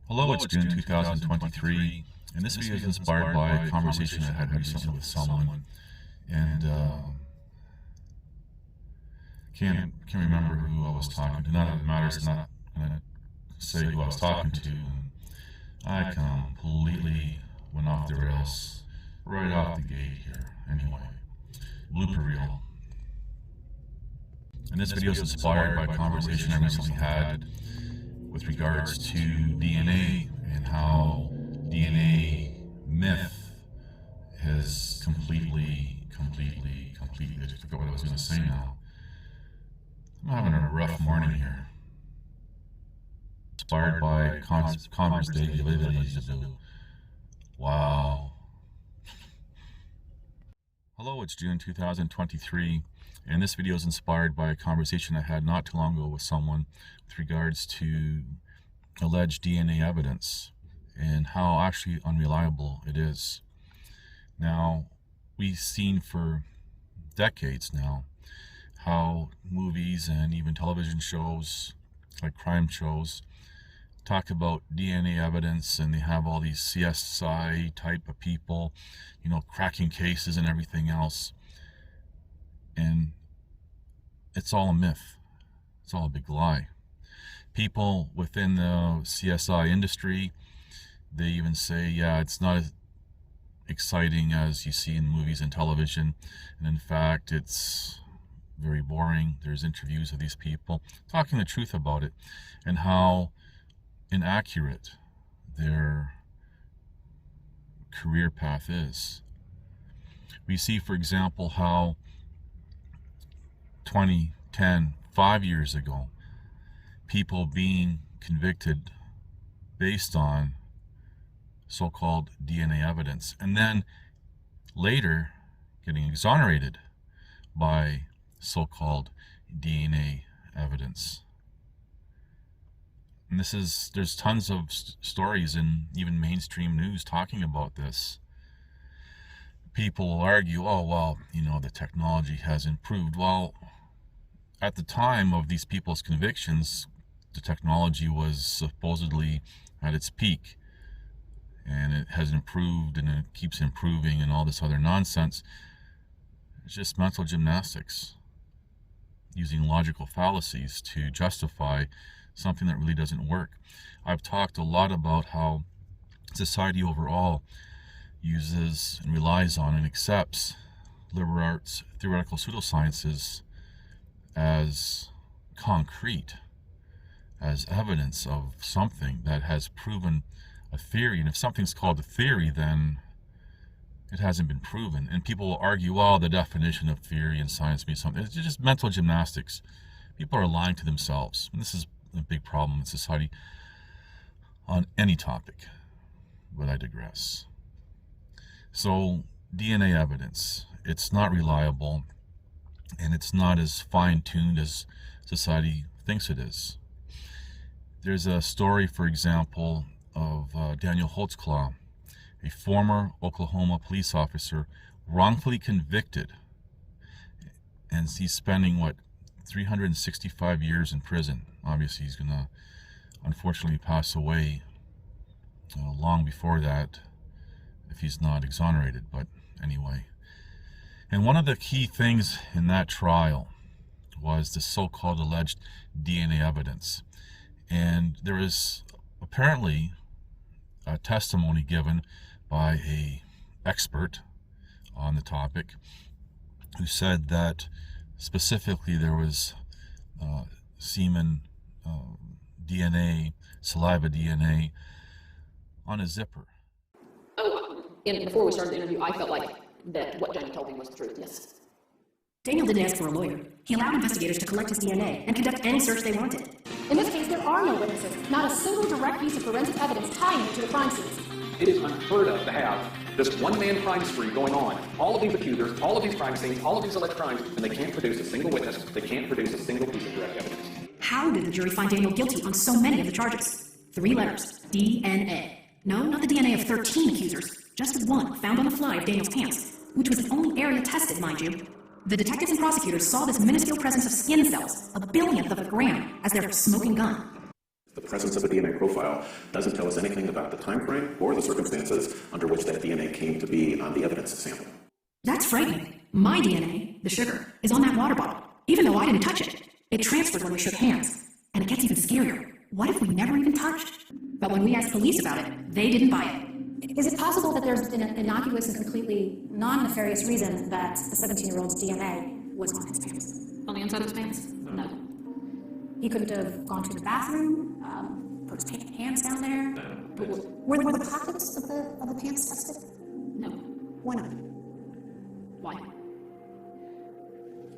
Hello, it's June 2023, and this video is inspired by a conversation I had recently with someone, and can't remember who I was talking to. None of it matters. I'm not going to say who I was talking to. I completely went off the rails right off the gate here. Anyway, blooper reel. And this video is inspired by a conversation I recently had with regards to DNA and how DNA myth has completely, I forgot what I was going to say now. I'm having a rough morning here. Inspired by Converse Day. Wow. Hello, it's June 2023, and this video is inspired by a conversation I had not too long ago with someone with regards to alleged DNA evidence and how actually unreliable it is. Now, we've seen for decades now how movies and even television shows, like crime shows, talk about DNA evidence, and they have all these CSI type of people, cracking cases and everything else. And it's all a myth. It's all a big lie. People within the CSI industry, they even say, yeah, it's not as exciting as you see in movies and television. And in fact, it's very boring. There's interviews of these people talking the truth about it and how inaccurate their career path is. We see, for example, how 20, 10, 5 years ago, people being convicted based on so-called DNA evidence, and then later getting exonerated by so-called DNA evidence. And there's tons of stories in even mainstream news talking about this. People will argue, oh, well, the technology has improved. Well, at the time of these people's convictions, the technology was supposedly at its peak, and it has improved and it keeps improving and all this other nonsense. It's just mental gymnastics, using logical fallacies to justify something that really doesn't work. I've talked a lot about how society overall uses and relies on and accepts liberal arts, theoretical pseudosciences as concrete, as evidence of something that has proven a theory. And if something's called a theory, then it hasn't been proven. And people will argue, well, the definition of theory in science means something. It's just mental gymnastics. People are lying to themselves. And this is a big problem in society on any topic, but I digress. So DNA evidence, it's not reliable, and it's not as fine-tuned as society thinks it is. There's a story, for example, of Daniel Holtzclaw, a former Oklahoma police officer, wrongfully convicted, and he's spending 365 years in prison. Obviously, he's going to unfortunately pass away long before that if he's not exonerated, but anyway. And one of the key things in that trial was the so-called alleged DNA evidence. And there is apparently a testimony given by an expert on the topic who said that specifically there was semen DNA, saliva DNA on a zipper. And before we started the interview, I felt like that what Daniel told me was the truth, yes. Daniel didn't ask for a lawyer. He allowed investigators to collect his DNA and conduct any search they wanted. In this case, there are no witnesses, not a single direct piece of forensic evidence tying you to the crime scenes. It is unheard of to have this one-man crime spree going on. All of these accusers, all of these crime scenes, all of these alleged crimes, and they can't produce a single witness. They can't produce a single piece of direct evidence. How did the jury find Daniel guilty on so many of the charges? 3 letters. DNA. No, not the DNA of 13 accusers. Just one found on the fly of Daniel's pants, which was the only area tested, mind you. The detectives and prosecutors saw this minuscule presence of skin cells, a billionth of a gram, as their smoking gun. The presence of a DNA profile doesn't tell us anything about the time frame or the circumstances under which that DNA came to be on the evidence sample. That's frightening. My DNA, the sugar, is on that water bottle, even though I didn't touch it. It transferred when we shook hands. And it gets even scarier. What if we never even touched? But when we asked police about it, they didn't buy it. Is it possible that there's an innocuous and completely non-nefarious reason that the 17-year-old's DNA was on his pants? On the inside of his pants? No. He couldn't have gone to the bathroom, put his hands down there? Were the pockets of the pants tested? No. Why not? Why?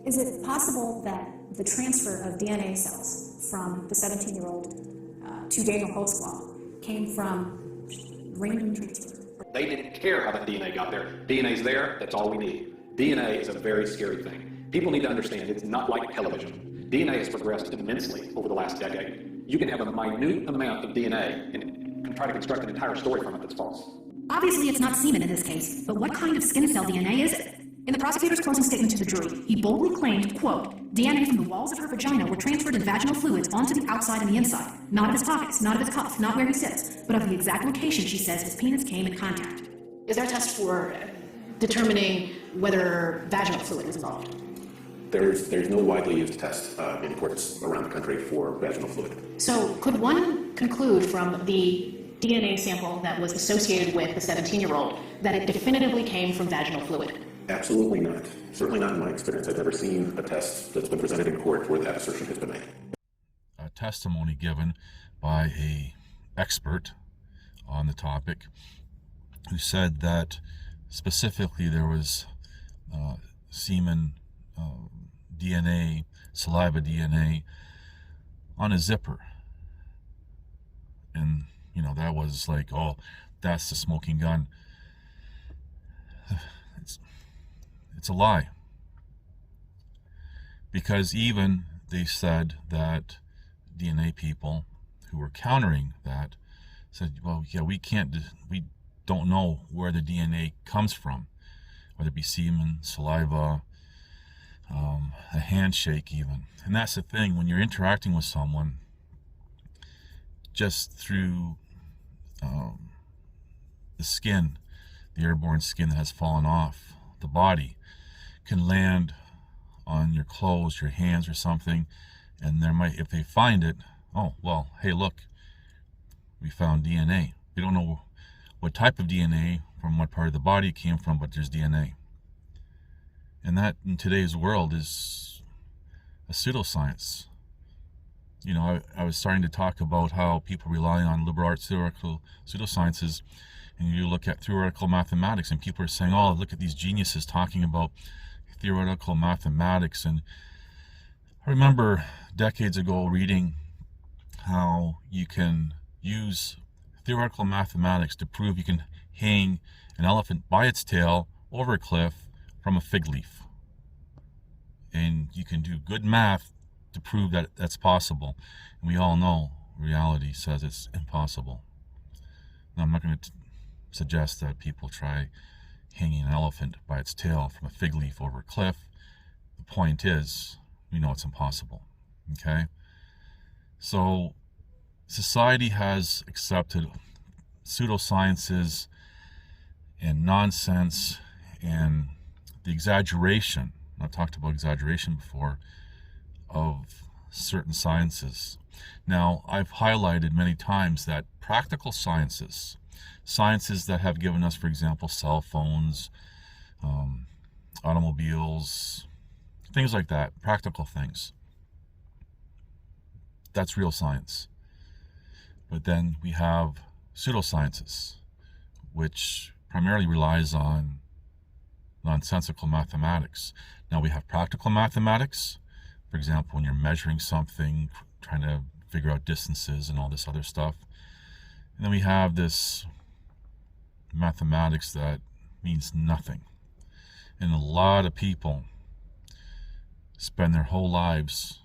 Is it possible that the transfer of DNA cells from the 17-year-old to Daniel Holtzclaw came from random transfer? They didn't care how that DNA got there. DNA's there, that's all we need. DNA is a very scary thing. People need to understand it's not like television. DNA has progressed immensely over the last decade. You can have a minute amount of DNA and try to construct an entire story from it that's false. Obviously, it's not semen in this case, but what kind of skin cell DNA is it? In the prosecutor's closing statement to the jury, he boldly claimed, quote, DNA from the walls of her vagina were transferred in vaginal fluids onto the outside and the inside. Not of his pockets, not of his cuffs, not where he sits, but of the exact location she says his penis came in contact. Is there a test for determining whether vaginal fluid is involved? There's no widely used test in courts around the country for vaginal fluid. So could one conclude from the DNA sample that was associated with the 17-year-old that it definitively came from vaginal fluid? Absolutely not. Certainly not in my experience. I've never seen a test that's been presented in court where that assertion has been made. A testimony given by an expert on the topic who said that specifically there was semen DNA, saliva DNA on a zipper. And, that was like, oh, that's the smoking gun. It's a lie. Because even they said that DNA people who were countering that said, well, yeah, we don't know where the DNA comes from, whether it be semen, saliva, a handshake even. And that's the thing, when you're interacting with someone, just through the skin, the airborne skin that has fallen off the body, can land on your clothes, your hands or something, and there might, if they find it, oh, well, hey, look, we found DNA. We don't know what type of DNA from what part of the body it came from, but there's DNA. And that, in today's world, is a pseudoscience. I was starting to talk about how people rely on liberal arts theoretical pseudosciences, and you look at theoretical mathematics, and people are saying, oh, look at these geniuses talking about theoretical mathematics. And I remember decades ago reading how you can use theoretical mathematics to prove you can hang an elephant by its tail over a cliff from a fig leaf. And you can do good math to prove that that's possible. And we all know reality says it's impossible. Now, I'm not going to suggest that people try hanging an elephant by its tail from a fig leaf over a cliff. The point is, we know it's impossible. Okay? So, society has accepted pseudosciences and nonsense and the exaggeration, I've talked about exaggeration before, of certain sciences. Now, I've highlighted many times that practical sciences that have given us, for example, cell phones, automobiles, things like that, practical things, that's real science. But then we have pseudosciences, which primarily relies on nonsensical mathematics. Now we have practical mathematics, for example, when you're measuring something, trying to figure out distances and all this other stuff. And then we have this mathematics that means nothing. And a lot of people spend their whole lives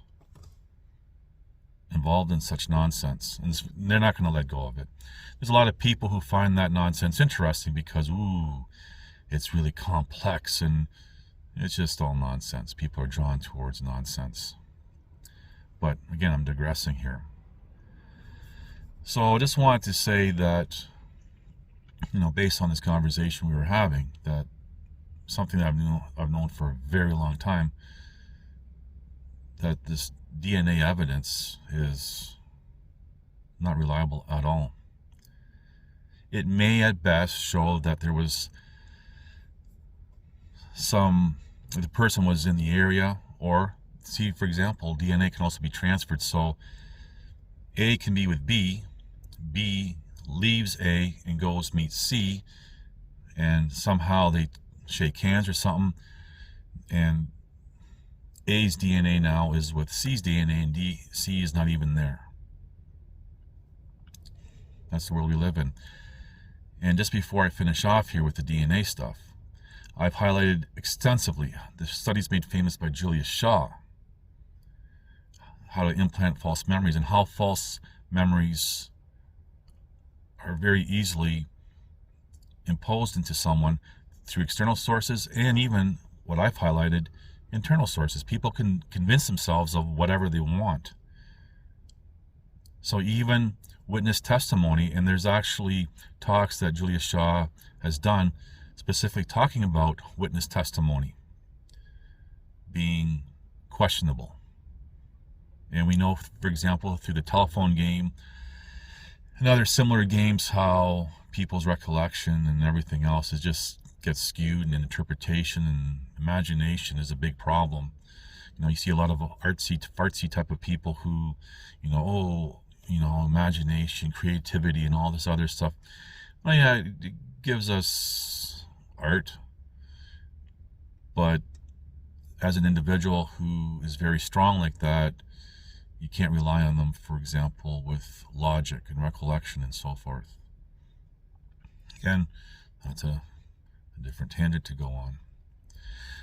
involved in such nonsense, and they're not going to let go of it. There's a lot of people who find that nonsense interesting because, ooh, it's really complex and it's just all nonsense. People are drawn towards nonsense. But again, I'm digressing here. So I just wanted to say that, based on this conversation we were having, that something that I've known for a very long time, that this DNA evidence is not reliable at all. It may at best show that there was the person was in the area, or see, for example, DNA can also be transferred. So A can be with B, B leaves A and goes meets C, and somehow they shake hands or something, and A's DNA now is with C's DNA, and C is not even there. That's the world we live in. And just before I finish off here with the DNA stuff, I've highlighted extensively the studies made famous by Julius Shaw, how to implant false memories, and how false memories are very easily imposed into someone through external sources, and even what I've highlighted, internal sources. People can convince themselves of whatever they want. So even witness testimony, and there's actually talks that Julius Shaw has done specifically talking about witness testimony being questionable. And we know, for example, through the telephone game and other similar games, how people's recollection and everything else just gets skewed, and interpretation and imagination is a big problem. You see a lot of artsy type of people who, imagination, creativity, and all this other stuff. Well, yeah, it gives us art, but as an individual who is very strong like that, you can't rely on them, for example, with logic and recollection and so forth. Again, that's a different tangent to go on.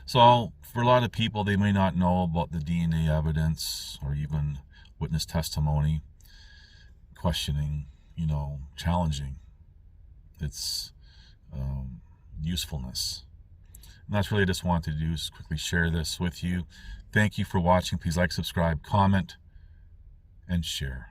So for a lot of people, they may not know about the DNA evidence or even witness testimony, questioning, challenging its usefulness. And that's really just wanted to do, is quickly share this with you. Thank you for watching. Please like, subscribe, comment, and share.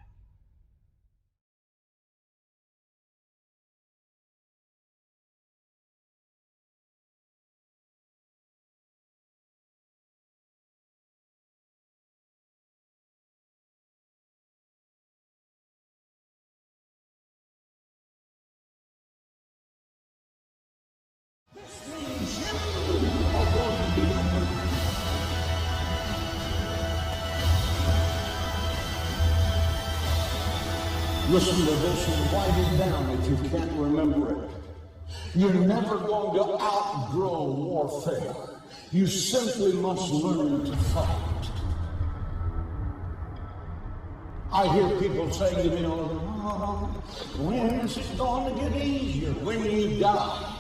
Listen to this and write it down if you can't remember it. You're never going to outgrow warfare. You simply must learn to fight. I hear people saying to me, when is it going to get easier? When you die.